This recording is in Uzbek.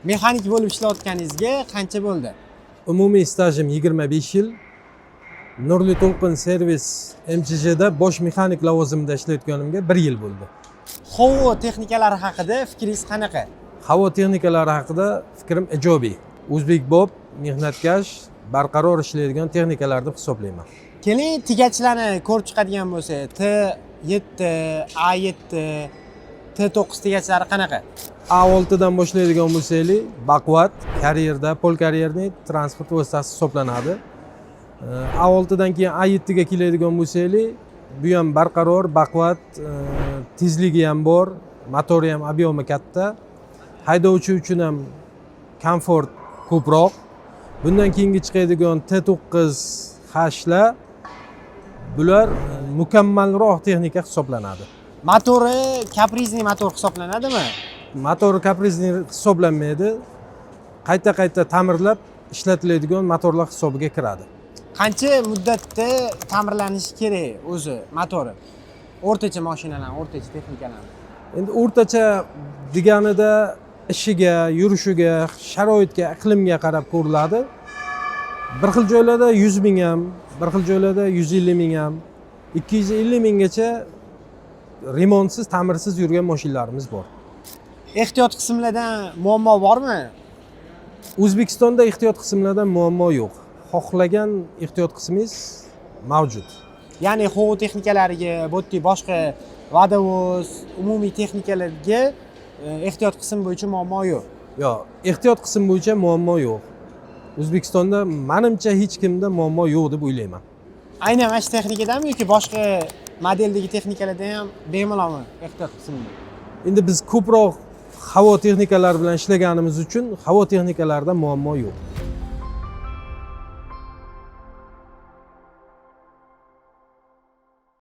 Mexanik bo'lib ishlayotganingizga qancha bo'ldi? Umumiy stajim 25 yil. Nurli To'lqin servis MCJda bosh mexanik lavozimida ishlayotganimga 1 yil bo'ldi. Havo texnikalari haqida fikringiz qanaqa? Havo texnikalari haqida fikrim ijobiy. O'zbekbob, mehnatkash, barqaror ishlaydigan texnikalar deb hisoblayman. Keling, tigachilarni ko'rib chiqadigan bo'lsak, T7, A7, T9 tigachlari qanaqa? A6 dan boshlaydigan bo'lsaylik, baquvvat, karyerda pol karyerniy transport vositasi hisoblanadi. A6 dan keyin A7 ga keladigan bo'lsaylik, bu ham barqaror, baquvvat, tezligi ham bor, motori ham obyomi katta, haydovchi uchun ham komfort ko'proq. Bundan keyingi chiqadigan T9 H'lar bular mukammalroq texnika hisoblanadi. Motori kaprizniy motor hisoblanadimi? Motori kaprizniy hisoblanmaydi. Qayta ta'mirlab ishlatiladigan motorlar hisobiga kiradi. Qancha muddatda ta'mirlanishi kerak o'zi motori? O'rtacha mashinalar, o'rtacha texnikalar. Endi o'rtacha deganida ishiga, yurishiga, sharoitga, iqlimga qarab ko'riladi. Bir xil joylarda 100 ming ham, bir xil joylarda 150 ming ham, 250 minggacha remontsiz, ta'mirsiz yurgan mashinalarimiz bor. Ehtiyot qismlardan muammo bormi? O'zbekistonda ehtiyot qismlardan muammo yo'q. Xohlagan ehtiyot qismingiz mavjud. Ya'ni havo texnikalariga, bo'tdi boshqa vodovoz, umumiy texnikalarga ehtiyot qism bo'yicha muammo yo'q. Yo'q, ehtiyot qism bo'yicha muammo yo'q. O'zbekistonda menimcha hech kimda muammo yo'q deb o'ylayman. Aynan mana shu texnikadami yoki boshqa modeldagi texnikalarda ham bemalolmi ehtiyot qismi? Endi biz ko'proq havo texnikalari bilan ishlaganimiz uchun havo texnikalarida muammo yo'q.